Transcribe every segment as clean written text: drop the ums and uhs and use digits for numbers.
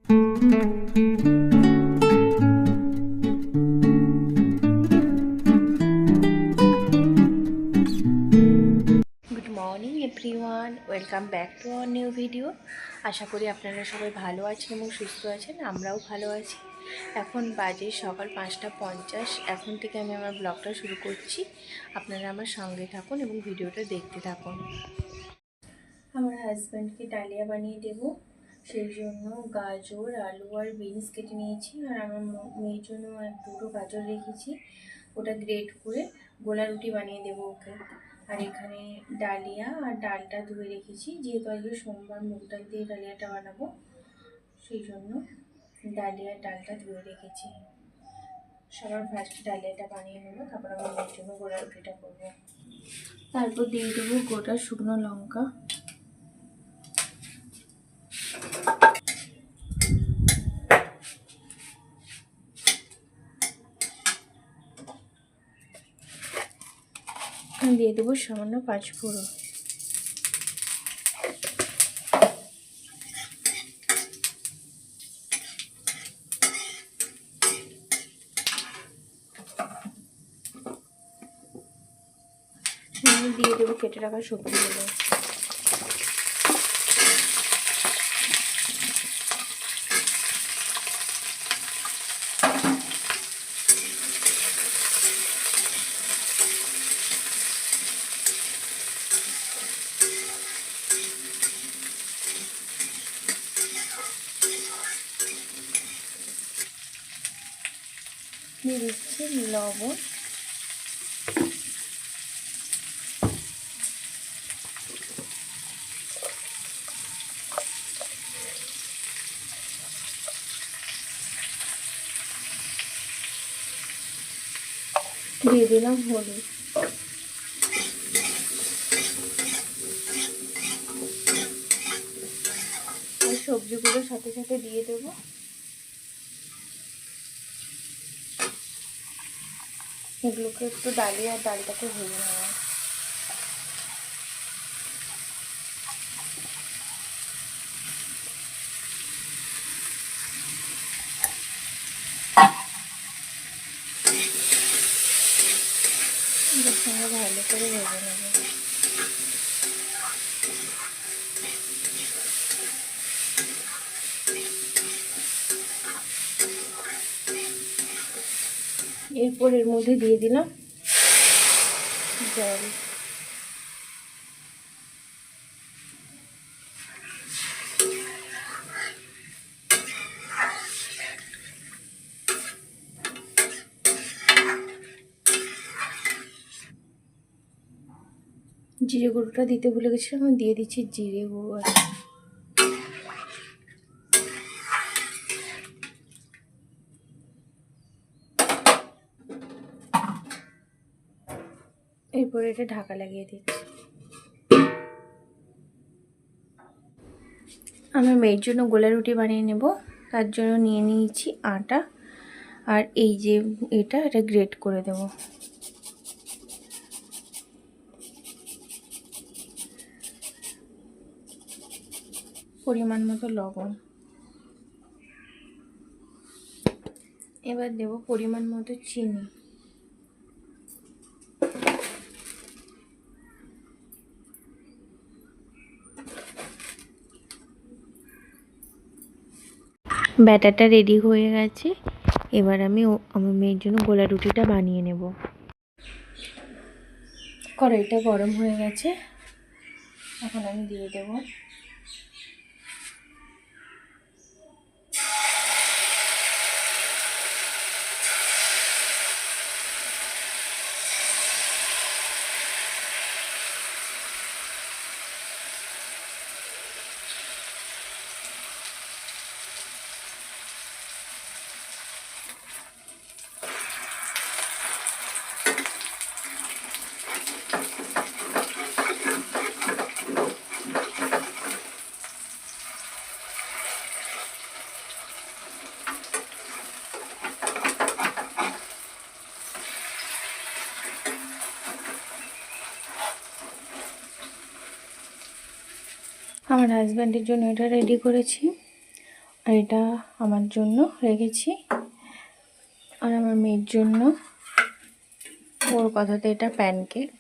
Morning everyone, welcome back to our new video. আশা করি আপনারা সবাই ভালো আছেন এবং সুস্থ আছেন। আমরাও ভালো আছি। এখন বাজে সকাল 5:50। এখন থেকে আমি আমার ব্লগটা শুরু করছি। আপনারা আমার সঙ্গে থাকুন এবং ভিডিওটা দেখতে থাকুন। আমার হাজব্যান্ডকে ডালিয়া বানিয়ে দেব, সেই জন্য গাজর, আলু আর বিনস কেটে নিয়েছি। আর আমার মেয়ের জন্য দুটো গাজর রেখেছি, ওটা গ্রেট করে গোলা রুটি বানিয়ে দেবো ওকে। আর এখানে ডালিয়া আর ডালটা ধুয়ে রেখেছি, যেহেতু আজকে সোমবার মুগ ডাল দিয়ে ডালিয়াটা বানাবো, সেই জন্য ডালিয়া ডালটা ধুয়ে রেখেছি। সবার ফার্স্ট ডালিয়াটা বানিয়ে নেবো, তারপর আমার মেয়ের জন্য গোলা রুটিটা করবো। তারপর দিয়ে দেবো গোটা শুকনো লঙ্কা, দিয়ে দেবো সামান্য পাঁচফোড়ন। দিয়ে দেবো কেটে রাখা সবজিগুলো। দিয়ে দিচ্ছি লবণ, দিয়ে দিলাম হলুদ। আর সবজিগুলোর সাথে সাথে দিয়ে দেবো। এগুলোকে একটু ডালিয়ে আর ডালটাকে ভেজে নেওয়া। এর সঙ্গে ভালো করে ভেজে নেব। এরপর এর মধ্যে দিয়ে দিলাম জল। জিরে গুঁড়োটা দিতে ভুলে গেছিলাম, আমি দিয়ে দিচ্ছি জিরে গুঁড়ো। এরপর এটা ঢাকা লাগিয়ে দিচ্ছি। আমার মেয়ের জন্য গোলা রুটি বানিয়ে নেব, তার জন্য নিয়ে নিয়েছি আটা। আর এই যে এটা গ্রেট করে দেব। পরিমাণ মতো লবণ। এবার দেব পরিমাণ মতো চিনি। ব্যাটারটা রেডি হয়ে গেছে। এবার আমি আমার মেয়ের জন্য গোলা রুটিটা বানিয়ে নেব। কড়াইটা গরম হয়ে গেছে, এখন আমি দিয়ে দেব আমার হাজব্যান্ডের জন্য এটা রেডি করেছি। আর এটা আমার জন্য রেখেছি, আর আমার মেয়ের জন্য, ওর কথাতে এটা প্যানকেক।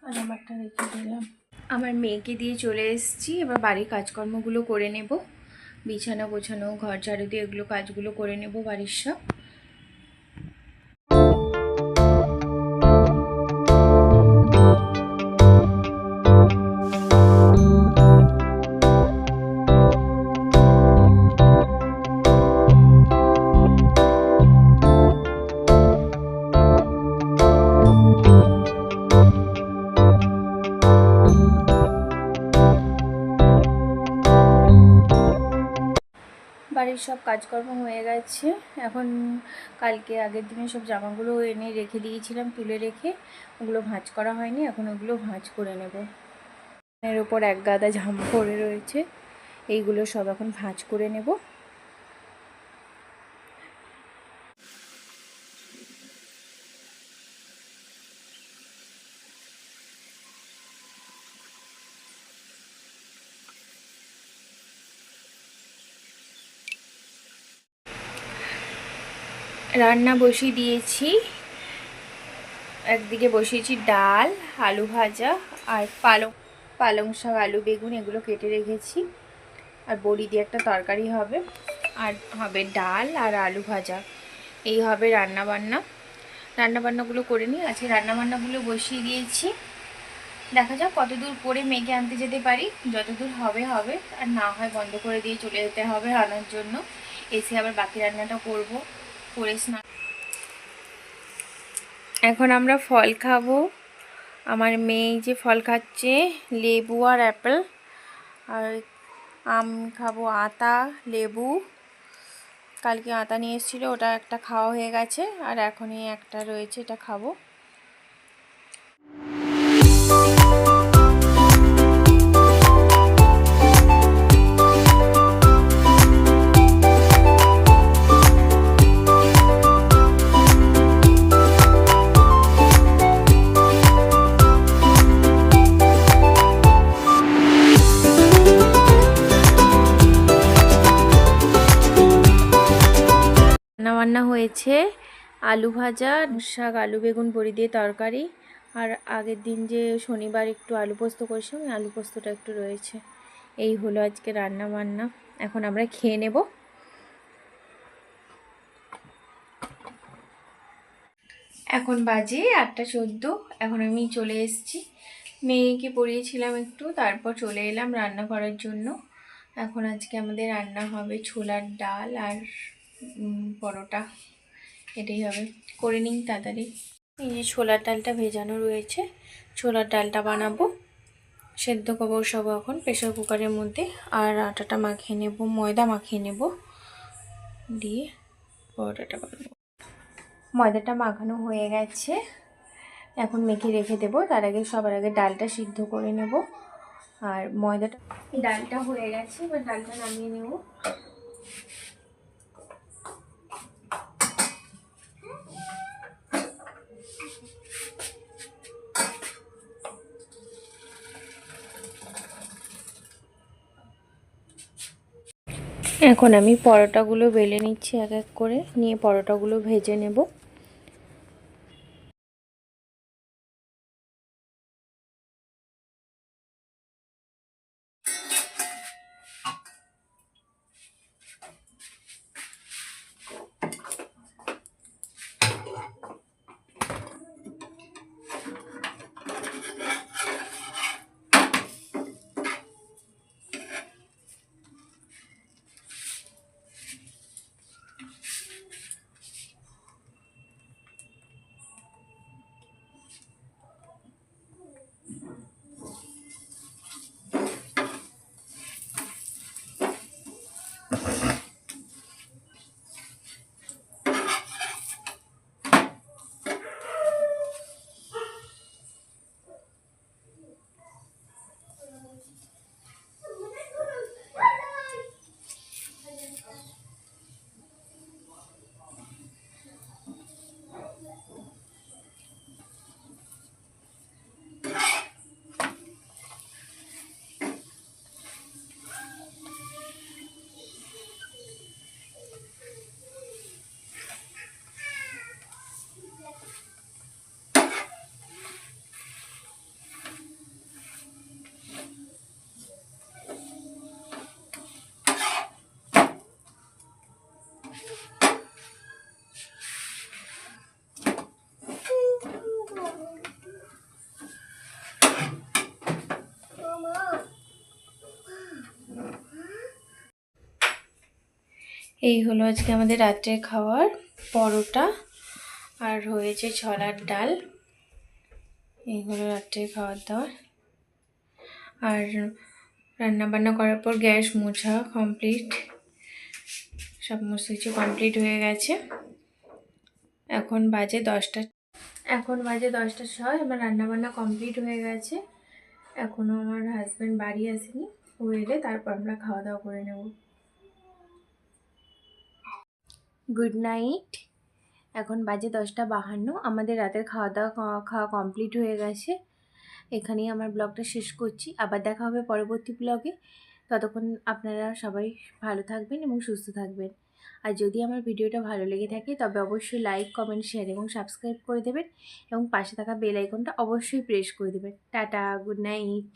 আর আমারটা রেখে দিলাম। আমার মেয়েকে দিয়ে চলে এসেছি, এবার বাড়ির কাজকর্মগুলো করে নেব, বিছানা গোছানো, ঘর ঝাড়ু দিয়ে এগুলো কাজগুলো করে নেব বাড়ির সব। বাড়ির সব কাজকর্ম হয়ে গেছে। এখন কালকে আগের দিনে সব জামাগুলো এনে রেখে দিয়েছিলাম, তুলে রেখে, ওগুলো ভাঁজ করা হয়নি, এখন ওগুলো ভাঁজ করে নেব। এর উপর এক গাদা জামা পড়ে রয়েছে, এইগুলো সব এখন ভাঁজ করে নেব। রান্না বসিয়ে দিয়েছি, একদিকে বসিয়েছি ডাল, আলু ভাজা, আর পালং শাক, আলু বেগুন এগুলো কেটে রেখেছি, আর বড়ি দিয়ে একটা তরকারি হবে, আর হবে ডাল আর আলু ভাজা। এই হবে রান্নাবান্নাগুলো করে নিই। আজকে রান্নাবান্নাগুলো বসিয়ে দিয়েছি, দেখা যাক কতদূর করে মেয়েকে আনতে যেতে পারি, যতদূর হবে হবে, আর না হয় বন্ধ করে দিয়ে চলে যেতে হবে আনার জন্য। এসে আবার বাকি রান্নাটা করব, করে স্নান। এখন আমরা ফল খাবো। আমার মেয়ে যে ফল খাচ্ছে, লেবু আর অ্যাপেল, আর আম খাবো, আতা, লেবু। কালকে আতা নিয়ে এসেছিলো, ওটা একটা খাওয়া হয়ে গেছে, আর এখনই একটা রয়েছে, এটা খাবো। রান্না হয়েছে আলু ভাজা, শাক, আলু বেগুন বড়ি দিয়ে তরকারি, আর আগের দিন যে শনিবার একটু আলু পোস্ত করেছিলাম, আলু পোস্তটা একটু রয়েছে। এই হলো আজকে রান্না বান্না। এখন আমরা খেয়ে নেব। এখন বাজে 8:14। এখন আমি চলে এসেছি, মেয়েকে পড়িয়েছিলাম একটু, তারপর চলে এলাম রান্না করার জন্য। এখন আজকে আমাদের রান্না হবে ছোলার ডাল আর পরোটা, এটাই হবে। করে নিই তাড়াতাড়ি। এই যে ছোলার ডালটা ভেজানো রয়েছে, ছোলার ডালটা বানাবো, সেদ্ধ করবো সব এখন প্রেসার কুকারের মধ্যে। আর আটাটা মাখিয়ে নেব, ময়দা মাখিয়ে নেব, দিয়ে পরোটাটা বানাবো। ময়দাটা মাখানো হয়ে গেছে, এখন মেখে রেখে দেবো। তার আগে সবার আগে ডালটা সিদ্ধ করে নেব। আর ডালটা হয়ে গেছে, এবার ডালটা নামিয়ে নেব। এখন আমি পরোটাগুলো বেলে নিচ্ছি এক এক করে, নিয়ে পরোটাগুলো ভেজে নেব। এই হলো আজকে আমাদের রাত্রের খাবার, পরোটা আর হয়েছে ছোলার ডাল। এই হলো রাত্রের খাবার দাবার। আর রান্না বান্না করার পর গ্যাস মোছা কমপ্লিট, সমস্ত কিছু কমপ্লিট হয়ে গেছে। এখন বাজে 10টা 6। আমার রান্নাবান্না কমপ্লিট হয়ে গেছে। এখনও আমার হাজব্যান্ড বাড়ি আসেনি, ও এলে তারপর আমরা খাওয়া দাওয়া করে নেব। Good night. এখন বাজে 10টা 52। আমাদের রাতের খাওয়া কমপ্লিট হয়ে গেছে। এখানেই আমার ব্লগটা শেষ করছি। আবার দেখা হবে পরবর্তী ব্লগে। ততক্ষণ আপনারা সবাই ভালো থাকবেন এবং সুস্থ থাকবেন। আর যদি আমার ভিডিওটা ভালো লেগে থাকে তবে অবশ্যই লাইক, কমেন্ট, শেয়ার এবং সাবস্ক্রাইব করে দেবেন এবং পাশে থাকা বেল আইকনটা অবশ্যই প্রেস করে দেবেন। Tata, good night.